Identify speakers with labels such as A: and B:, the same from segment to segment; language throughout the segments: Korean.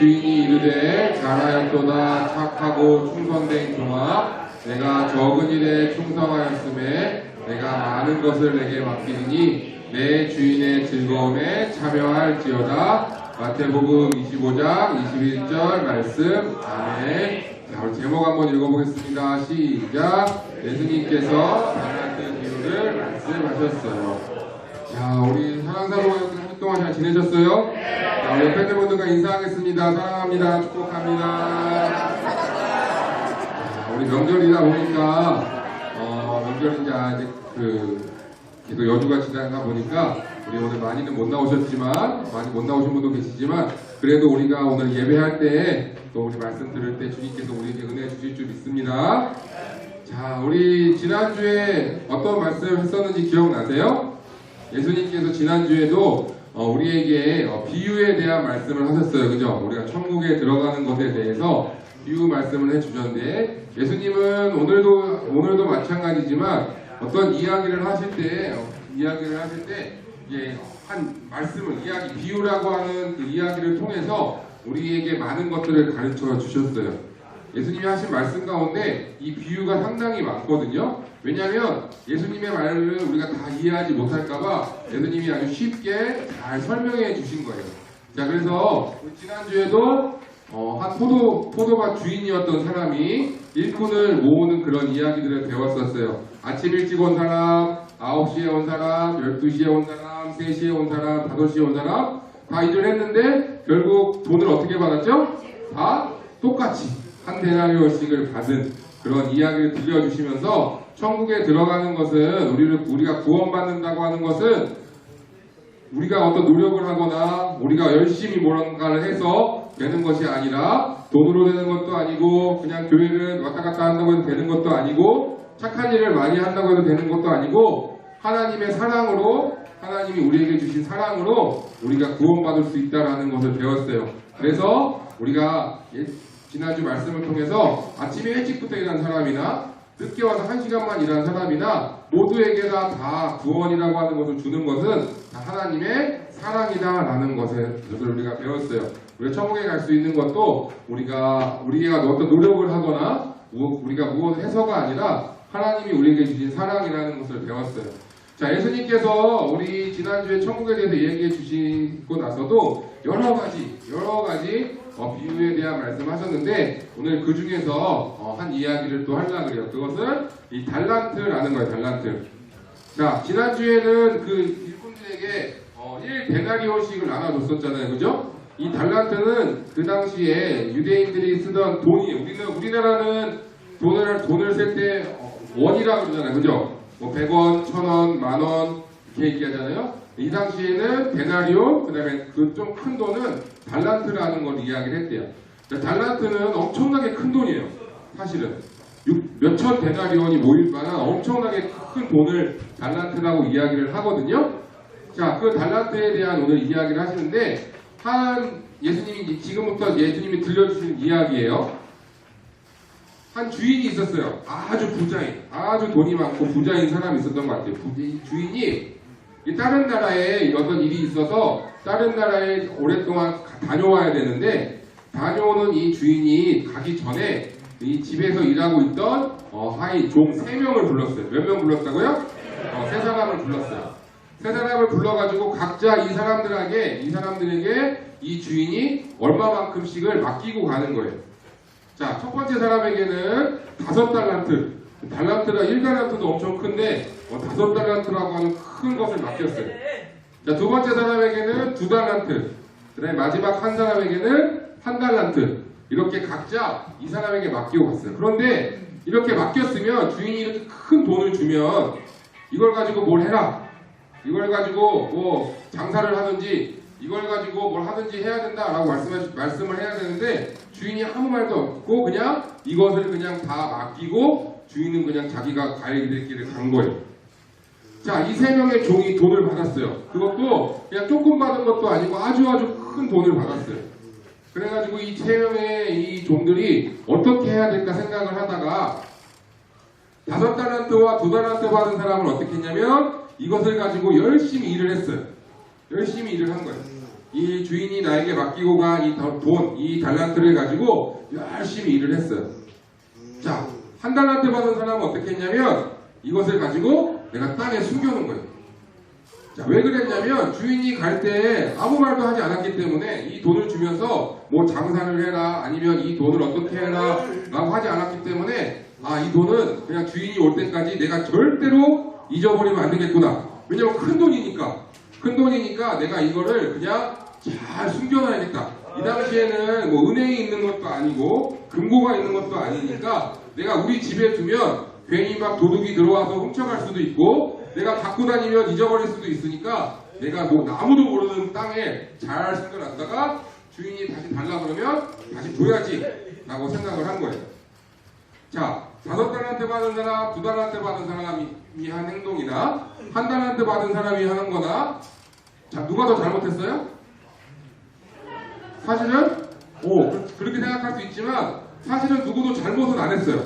A: 주인이 이르되 잘하였도다 착하고 충성된 종아 내가 적은 일에 충성하였음에 내가 많은 것을 내게 맡기니 내 주인의 즐거움에 참여할지어다. 마태복음 25장 21절 말씀. 아멘. 자, 우리 제목 한번 읽어보겠습니다. 시작. 예수님께서 달란트 비유를 말씀하셨어요. 자, 우리 사랑사로 한 주 동안 잘 지내셨어요? 자, 우리 옆에 분들과 인사하겠습니다. 사랑합니다. 축복합니다. 자, 우리 명절이다 보니까 명절이 이제 기도 여주가 지나가 보니까 우리 오늘 많이는 못 나오셨지만 많이 못 나오신 분도 계시지만 그래도 우리가 오늘 예배할 때 또 우리 말씀 들을 때 주님께서 우리에게 은혜 주실 줄 믿습니다. 자, 우리 지난주에 어떤 말씀 했었는지 기억나세요? 예수님께서 지난주에도 우리에게 비유에 대한 말씀을 하셨어요. 그죠? 우리가 천국에 들어가는 것에 대해서 비유 말씀을 해주셨는데 예수님은 오늘도 마찬가지지만 어떤 이야기를 하실 때 한 말씀을 비유라고 하는 그 이야기를 통해서 우리에게 많은 것들을 가르쳐 주셨어요. 예수님이 하신 말씀 가운데 이 비유가 상당히 많거든요. 왜냐하면 예수님의 말을 우리가 다 이해하지 못할까봐 예수님이 아주 쉽게 잘 설명해 주신 거예요. 자, 그래서 지난주에도 한 포도밭 주인이었던 사람이 일꾼을 모으는 그런 이야기들을 배웠었어요. 아침 일찍 온 사람, 9시에 온 사람, 12시에 온 사람, 3시에 온 사람, 5시에 온 사람 다 일을 했는데 결국 돈을 어떻게 받았죠? 다 똑같이 한 데나리온씩을 받은 그런 이야기를 들려주시면서 천국에 들어가는 것은 우리가 구원받는다고 하는 것은 우리가 어떤 노력을 하거나 우리가 열심히 뭔가를 해서 되는 것이 아니라 돈으로 되는 것도 아니고 그냥 교회를 왔다 갔다 한다고 해도 되는 것도 아니고 착한 일을 많이 한다고 해도 되는 것도 아니고 하나님의 사랑으로 하나님이 우리에게 주신 사랑으로 우리가 구원받을 수 있다는 것을 배웠어요. 그래서 우리가 지난주 말씀을 통해서 아침에 일찍부터 일한 사람이나 늦게 와서 1시간만 일한 사람이나 모두에게 다 구원이라고 하는 것을 주는 것은 다 하나님의 사랑이다라는 것을 우리가 배웠어요. 우리가 천국에 갈 수 있는 것도 우리가 어떤 노력을 하거나 우리가 무엇을 해서가 아니라 하나님이 우리에게 주신 사랑이라는 것을 배웠어요. 자, 예수님께서 우리 지난주에 천국에 대해서 얘기해 주시고 나서도 여러 가지 비유에 대한 말씀하셨는데 오늘 그 중에서 한 이야기를 또 하려고 그래요. 그것은 이 달란트라는 거예요. 달란트. 자, 지난주에는 그 일꾼들에게 1데나리온씩을 나눠줬었잖아요. 그죠? 이 달란트는 그 당시에 유대인들이 쓰던 돈이에요. 우리나라는 돈을 쓸 때 원이라고 그러잖아요. 그죠? 뭐 100원, 1000원, 만원 이렇게 얘기하잖아요. 이 당시에는 데나리온, 그 다음에 그 좀 큰 돈은 달란트라는 걸 이야기를 했대요. 달란트는 엄청나게 큰 돈이에요. 사실은 몇천 데나리온이 모일 만한 엄청나게 큰 돈을 달란트라고 이야기를 하거든요. 자, 그 달란트에 대한 오늘 이야기를 하시는데 지금부터 예수님이 들려주시는 이야기예요. 한 주인이 있었어요. 아주 부자인, 아주 돈이 많고 부자인 사람이 있었던 것 같아요. 주인이 다른 나라에 어떤 일이 있어서 다른 나라에 오랫동안 다녀와야 되는데 다녀오는 이 주인이 가기 전에 이 집에서 일하고 있던 하인 종 3명을 불렀어요. 몇 명 불렀다고요? 3사람을 불렀어요. 3사람을 불러가지고 각자 이 사람들에게 이 주인이 얼마만큼씩을 맡기고 가는 거예요. 자, 첫 번째 사람에게는 5달란트. 달란트가 1달란트도 엄청 큰데 5달란트라고 하는 큰 것을 맡겼어요. 자, 두 번째 사람에게는 2달란트. 그 다음에 마지막 한 사람에게는 1달란트. 이렇게 각자 이 사람에게 맡기고 갔어요. 그런데 이렇게 맡겼으면 주인이 이렇게 큰 돈을 주면 이걸 가지고 뭘 해라. 이걸 가지고 뭐 장사를 하든지 이걸 가지고 뭘 하든지 해야 된다라고 말씀을 해야 되는데 주인이 아무 말도 없고 그냥 이것을 그냥 다 맡기고 주인은 그냥 자기가 갈 길을 간 거예요. 자, 이 3명의 종이 돈을 받았어요. 그것도 그냥 조금 받은 것도 아니고 아주 큰 돈을 받았어요. 그래가지고 이 3명의 이 종들이 어떻게 해야 될까 생각을 하다가 5달란트와 2달란트 받은 사람은 어떻게 했냐면 이것을 가지고 열심히 일을 했어요. 열심히 일을 한 거예요. 이 주인이 나에게 맡기고 간 이 돈, 이 달란트를 가지고 열심히 일을 했어요. 자, 한 달란트 받은 사람은 어떻게 했냐면 이것을 가지고 내가 땅에 숨겨놓은 거예요. 자, 왜 그랬냐면 주인이 갈 때 아무 말도 하지 않았기 때문에 이 돈을 주면서 뭐 장사를 해라 아니면 이 돈을 어떻게 해라 라고 하지 않았기 때문에 이 돈은 그냥 주인이 올 때까지 내가 절대로 잊어버리면 안 되겠구나. 왜냐면 큰 돈이니까 내가 이거를 그냥 잘 숨겨놔야겠다. 이 당시에는 뭐 은행이 있는 것도 아니고 금고가 있는 것도 아니니까 내가 우리 집에 두면 괜히 막 도둑이 들어와서 훔쳐갈 수도 있고 내가 갖고 다니면 잊어버릴 수도 있으니까 내가 뭐 아무도 모르는 땅에 잘 숨겨놨다가 주인이 다시 달라 그러면 다시 줘야지 라고 생각을 한 거예요. 자, 5달란트 받은 사람, 2달란트 받은 사람이 한 행동이나 한 달란트 받은 사람이 하는 거나 자, 누가 더 잘못했어요? 사실은 그렇게 생각할 수 있지만 사실은 누구도 잘못은 안 했어요.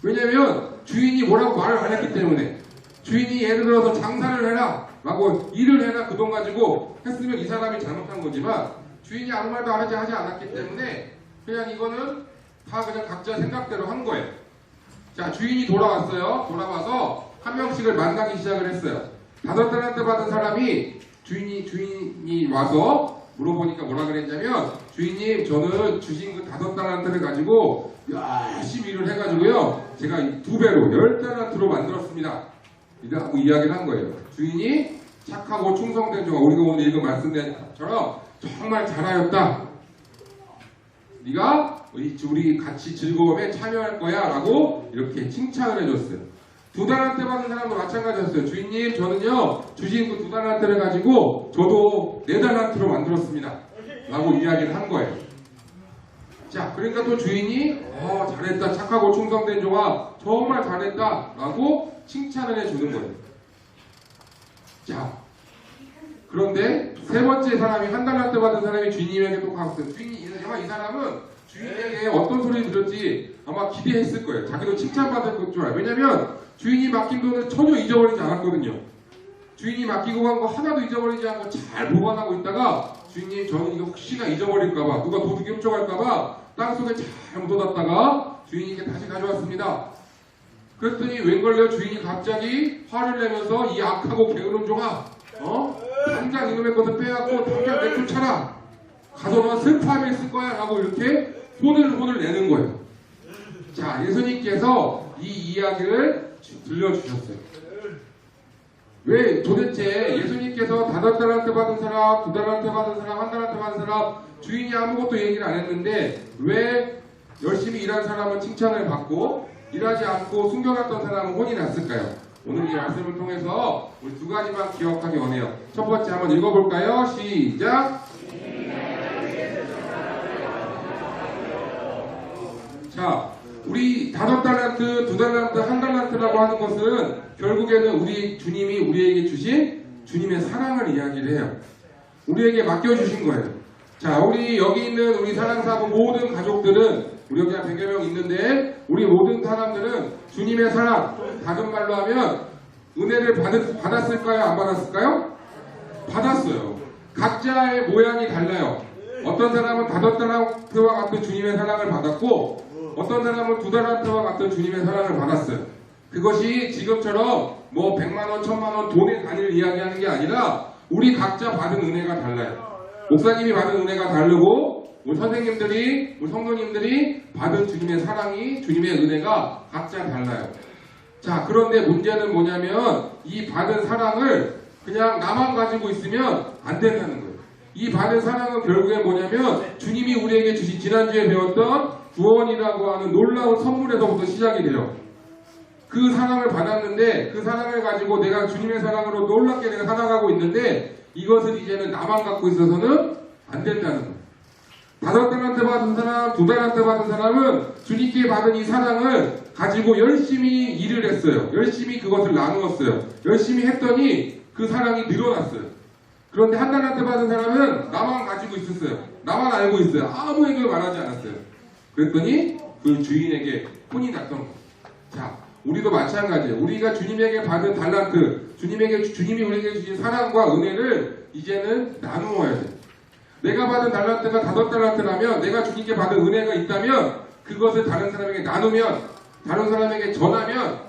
A: 왜냐면 주인이 뭐라고 말을 안 했기 때문에 주인이 예를 들어서 장사를 해라 라고 일을 해라 그 돈 가지고 했으면 이 사람이 잘못한 거지만 주인이 아무 말도 하지 않았기 때문에 그냥 이거는 다 그냥 각자 생각대로 한 거예요. 자, 주인이 돌아왔어요. 돌아와서 한 명씩을 만나기 시작을 했어요. 5달란트 받은 사람이 주인이 와서 물어보니까 뭐라 그랬냐면 주인님 저는 주신 그 5달란트를 가지고 열심히 일을 해가지고요 제가 2배로 10달란트로 만들었습니다. 이라고 이야기를 한 거예요. 주인이 착하고 충성된 종아 우리가 오늘 읽은 말씀된 것처럼 정말 잘하였다. 네가 우리 같이 즐거움에 참여할 거야 라고 이렇게 칭찬을 해줬어요. 2달란트 받은 사람도 마찬가지였어요. 주인님 저는요 주신 그 2달란트를 가지고 저도 4달란트로 만들었습니다 라고 이야기를 한 거예요. 자, 그러니까 또 주인이 잘했다 착하고 충성된 종아 정말 잘했다 라고 칭찬을 해주는 거예요. 자, 그런데 세 번째 사람이 1달란트 받은 사람이 주인님에게 또 갔어요. 주인이 아마 이 사람은 주인에게 어떤 소리를 들었지 아마 기대했을 거예요. 자기도 칭찬받을 줄 알아요. 왜냐면 주인이 맡긴 돈을 전혀 잊어버리지 않았거든요. 주인이 맡기고 간 거 하나도 잊어버리지 않고 잘 보관하고 있다가 주인님 저는 이거 혹시나 잊어버릴까봐 누가 도둑이 훔쳐갈까봐 땅속에 잘 묻어놨다가 주인에게 다시 가져왔습니다. 그랬더니 웬걸요 주인이 갑자기 화를 내면서 이 악하고 게으른 종아 당장 이놈의 것을 빼앗고 당장 내쫓아라 가서 너 슬퍼함에 있을 거야 라고 이렇게 혼을 내는 거예요. 자, 예수님께서 이 이야기를 들려주셨어요. 왜 도대체 예수님께서 5달란트 받은 사람, 2달란트 받은 사람, 1달란트 받은 사람 주인이 아무것도 얘기를 안 했는데 왜 열심히 일한 사람은 칭찬을 받고 일하지 않고 숨겨놨던 사람은 혼이 났을까요? 오늘 이 말씀을 통해서 우리 2가지만 기억하기 원해요. 첫 번째 한번 읽어볼까요? 시작! 자, 우리 5달란트, 2달란트, 1달란트라고 하는 것은 결국에는 우리 주님이 우리에게 주신 주님의 사랑을 이야기를 해요. 우리에게 맡겨주신 거예요. 자, 우리 여기 있는 우리 사랑사부 모든 가족들은 우리 여기 한 100여 명 있는데 우리 모든 사람들은 주님의 사랑, 다른 말로 하면 은혜를 받았을까요? 안 받았을까요? 받았어요. 각자의 모양이 달라요. 어떤 사람은 5달란트와 같은 주님의 사랑을 받았고 어떤 사람은 2달란트와 같은 주님의 사랑을 받았어요. 그것이 지금처럼 뭐 100만원, 1000만원 돈의 단위를 이야기하는 게 아니라 우리 각자 받은 은혜가 달라요. 목사님이 받은 은혜가 다르고 우리 선생님들이, 우리 성도님들이 받은 주님의 사랑이, 주님의 은혜가 각자 달라요. 자, 그런데 문제는 뭐냐면 이 받은 사랑을 그냥 나만 가지고 있으면 안 된다는 거예요. 이 받은 사랑은 결국에 뭐냐면 주님이 우리에게 주신 지난주에 배웠던 구원이라고 하는 놀라운 선물에서부터 시작이 돼요. 그 사랑을 받았는데 그 사랑을 가지고 내가 주님의 사랑으로 놀랍게 내가 살아가고 있는데 이것을 이제는 나만 갖고 있어서는 안 된다는 거예요. 5달란트 받은 사람, 2달란트 받은 사람은 주님께 받은 이 사랑을 가지고 열심히 일을 했어요. 열심히 그것을 나누었어요. 열심히 했더니 그 사랑이 늘어났어요. 그런데 1달란트 받은 사람은 나만 가지고 있었어요. 나만 알고 있어요. 아무에게 말하지 않았어요. 그랬더니 그 주인에게 혼이 났던 거예요. 자, 우리도 마찬가지예요. 우리가 주님에게 받은 달란트, 주님이 우리에게 주신 사랑과 은혜를 이제는 나누어야 돼요. 내가 받은 달란트가 5달란트라면 내가 주님께 받은 은혜가 있다면 그것을 다른 사람에게 나누면 다른 사람에게 전하면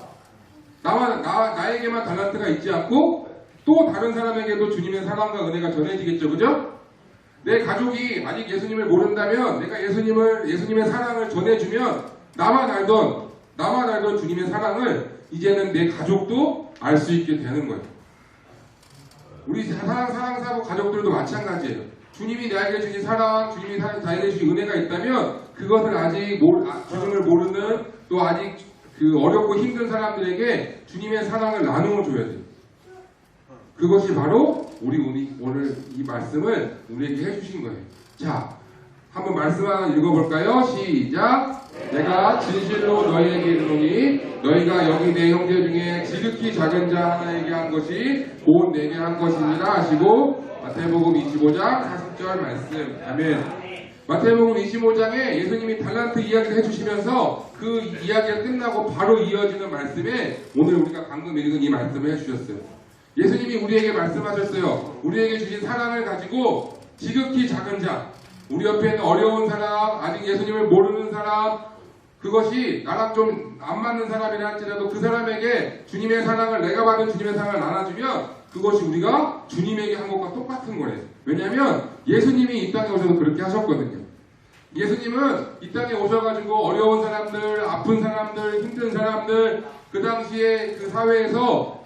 A: 나에게만 달란트가 있지 않고 또 다른 사람에게도 주님의 사랑과 은혜가 전해지겠죠. 그죠? 내 가족이 아직 예수님을 모른다면 내가 예수님의 사랑을 전해주면 나만 알던 주님의 사랑을 이제는 내 가족도 알 수 있게 되는 거예요. 우리 사랑사고 가족들도 마찬가지예요. 주님이 나에게 주신 사랑, 주님이 나에게 주신 은혜가 있다면 그것을 아직 주님을 모르는 또 아직 그 어렵고 힘든 사람들에게 주님의 사랑을 나누어 줘야 돼요. 그것이 바로 우리 오늘 이 말씀을 우리에게 해주신 거예요. 자, 한번 말씀 하나 읽어볼까요? 시작! 내가 진실로 너희에게 이르노니 너희가 여기 내 형제 중에 지극히 작은 자 하나에게 한 것이 곧 내게 한 것이니라 하시고 마태복음 25장 40절 말씀. 아멘. 마태복음 25장에 예수님이 달란트 이야기를 해주시면서 그 이야기가 끝나고 바로 이어지는 말씀에 오늘 우리가 방금 읽은 이 말씀을 해주셨어요. 예수님이 우리에게 말씀하셨어요. 우리에게 주신 사랑을 가지고 지극히 작은 자, 우리 옆에 있는 어려운 사람, 아직 예수님을 모르는 사람, 그것이 나랑 좀 안 맞는 사람이라 할지라도 그 사람에게 주님의 사랑을, 내가 받은 주님의 사랑을 나눠주면 그것이 우리가 주님에게 한 것과 똑같은 거래요. 왜냐하면 예수님이 이 땅에 오셔서 그렇게 하셨거든요. 예수님은 이 땅에 오셔가지고 어려운 사람들, 아픈 사람들, 힘든 사람들, 그 당시에 그 사회에서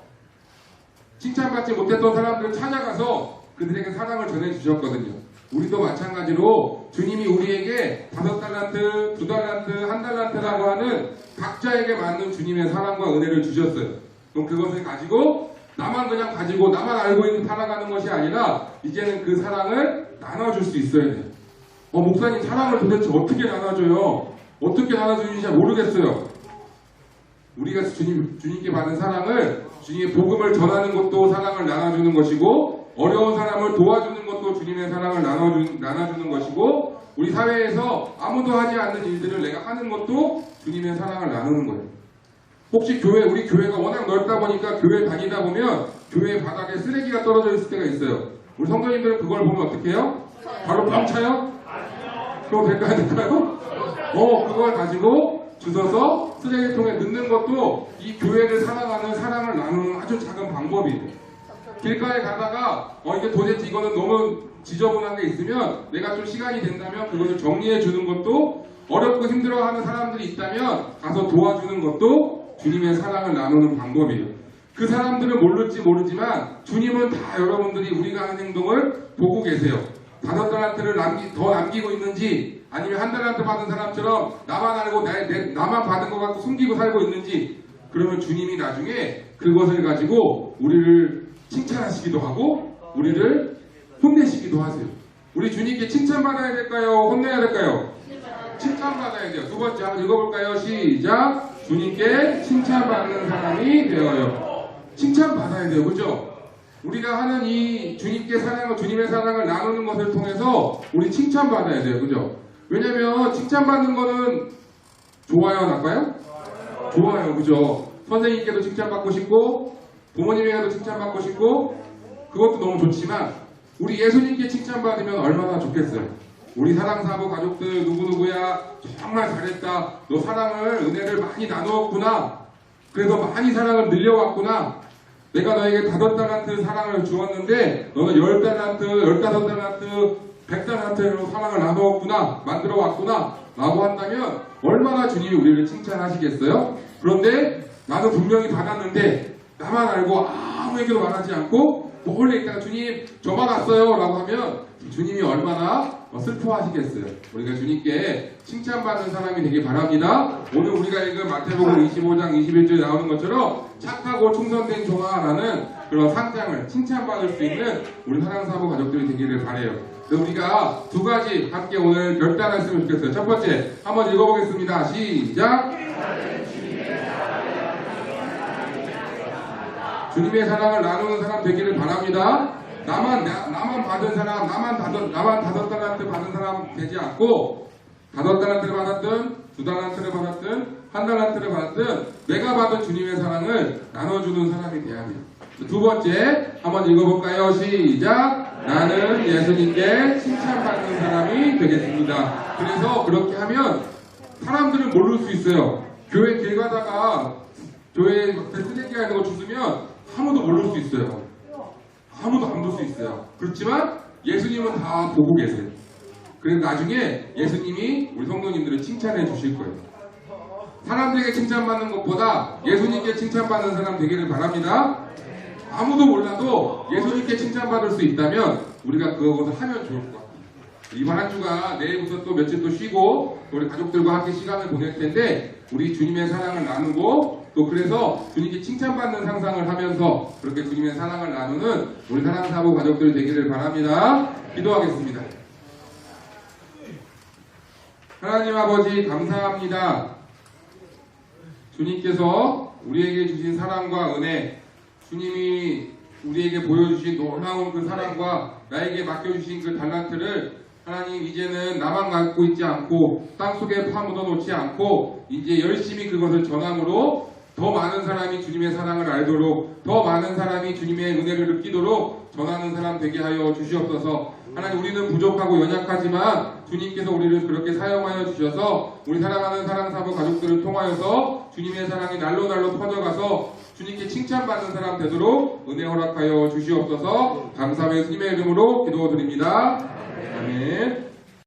A: 칭찬받지 못했던 사람들을 찾아가서 그들에게 사랑을 전해주셨거든요. 우리도 마찬가지로 주님이 우리에게 5달란트, 2달란트, 1달란트라고 하는 각자에게 맞는 주님의 사랑과 은혜를 주셨어요. 그럼 그것을 가지고 나만 그냥 가지고 나만 알고 있는 살아가는 것이 아니라 이제는 그 사랑을 나눠줄 수 있어야 돼요. 목사님 사랑을 도대체 어떻게 나눠줘요? 어떻게 나눠주는지 잘 모르겠어요. 우리가 주님께 받은 사랑을 주님의 복음을 전하는 것도 사랑을 나눠주는 것이고 어려운 사람을 도와주는 것도 주님의 사랑을 나눠주는 것이고 우리 사회에서 아무도 하지 않는 일들을 내가 하는 것도 주님의 사랑을 나누는 거예요. 혹시 우리 교회가 워낙 넓다 보니까 교회 다니다 보면 교회 바닥에 쓰레기가 떨어져 있을 때가 있어요. 우리 성도님들은 그걸 보면 어떻게 해요? 바로 뻥 차요? 그럼 될까요? 그걸 가지고 주워서 쓰레기통에 넣는 것도 이 교회를 사랑하는 사랑을 나누는 아주 작은 방법이에요. 길가에 가다가 이게 도대체 이거는 너무 지저분한 게 있으면 내가 좀 시간이 된다면 그것을 정리해 주는 것도 어렵고 힘들어하는 사람들이 있다면 가서 도와주는 것도 주님의 사랑을 나누는 방법이에요. 그 사람들은 모르지만 주님은 다 여러분들이 우리가 하는 행동을 보고 계세요. 5달란트를 더 남기고 있는지 아니면 1달란트 받은 사람처럼 나만 알고 나만 받은 것 같고 숨기고 살고 있는지 그러면 주님이 나중에 그것을 가지고 우리를 칭찬하시기도 하고 우리를 혼내시기도 하세요. 우리 주님께 칭찬받아야 될까요? 혼내야 될까요? 칭찬받아야 돼요. 두 번째 한번 읽어볼까요? 시작! 주님께 칭찬받는 사람이 되어요. 칭찬받아야 돼요. 그죠? 우리가 하는 이 주님의 사랑을 나누는 것을 통해서 우리 칭찬받아야 돼요. 그죠? 왜냐면 칭찬받는 거는 좋아요, 나빠요? 좋아요. 그죠? 선생님께도 칭찬받고 싶고 부모님에게도 칭찬받고 싶고 그것도 너무 좋지만 우리 예수님께 칭찬받으면 얼마나 좋겠어요. 우리 사랑사부 가족들 누구누구야 정말 잘했다. 너 사랑을 은혜를 많이 나누었구나. 그래서 많이 사랑을 늘려왔구나. 내가 너에게 5달란트 사랑을 주었는데 너는 10달란트, 15달란트, 100달란트로 사랑을 나누었구나. 만들어 왔구나. 라고 한다면 얼마나 주님이 우리를 칭찬하시겠어요? 그런데 나는 분명히 받았는데 나만 알고 아무에게도 말하지 않고 몰래 있다가 주님 저 받았어요 라고 하면 주님이 얼마나 슬퍼하시겠어요. 우리가 주님께 칭찬받는 사람이 되길 바랍니다. 오늘 우리가 읽은 마태복음 25장 21절에 나오는 것처럼 착하고 충성된 종아라는 그런 상장을 칭찬받을 수 있는 우리 사랑사부 가족들이 되기를 바라요. 우리가 두 가지 함께 오늘 결단했으면 좋겠어요. 첫 번째 한번 읽어보겠습니다. 시작! 주님의 사랑을 나누는 사람 되기를 바랍니다. 나만 받은 사람, 나만 5달란트 받은 사람 되지 않고 5달란트를 받았든 2달란트를 받았든 1달란트를 받았든 내가 받은 주님의 사랑을 나눠주는 사람이 돼야 돼요. 두 번째 한번 읽어볼까요? 시작. 나는 예수님께 칭찬받는 사람이 되겠습니다. 그래서 그렇게 하면 사람들은 모를 수 있어요. 교회 길 가다가 교회에 쓰레기 같은 거 주스면 아무도 모를 수 있어요. 아무도 안 볼 수 있어요. 그렇지만 예수님은 다 보고 계세요. 그래서 나중에 예수님이 우리 성도님들을 칭찬해 주실 거예요. 사람들에게 칭찬받는 것보다 예수님께 칭찬받는 사람 되기를 바랍니다. 아무도 몰라도 예수님께 칭찬받을 수 있다면 우리가 그것을 하면 좋을 것 같아요. 이번 한 주가 내일부터 또 며칠 또 쉬고 우리 가족들과 함께 시간을 보낼 텐데 우리 주님의 사랑을 나누고 또 그래서 주님께 칭찬받는 상상을 하면서 그렇게 주님의 사랑을 나누는 우리 사랑사부 가족들 되기를 바랍니다. 기도하겠습니다. 하나님 아버지 감사합니다. 주님께서 우리에게 주신 사랑과 은혜, 주님이 우리에게 보여주신 놀라운 그 사랑과 나에게 맡겨주신 그 달란트를 하나님 이제는 나만 갖고 있지 않고 땅속에 파묻어 놓지 않고 이제 열심히 그것을 전함으로 더 많은 사람이 주님의 사랑을 알도록 더 많은 사람이 주님의 은혜를 느끼도록 전하는 사람 되게 하여 주시옵소서. 하나님 우리는 부족하고 연약하지만 주님께서 우리를 그렇게 사용하여 주셔서 우리 사랑하는 사랑사부 가족들을 통하여서 주님의 사랑이 날로 퍼져가서 주님께 칭찬받는 사람 되도록 은혜 허락하여 주시옵소서. 감사하며 예수님의 이름으로 기도드립니다. 아멘.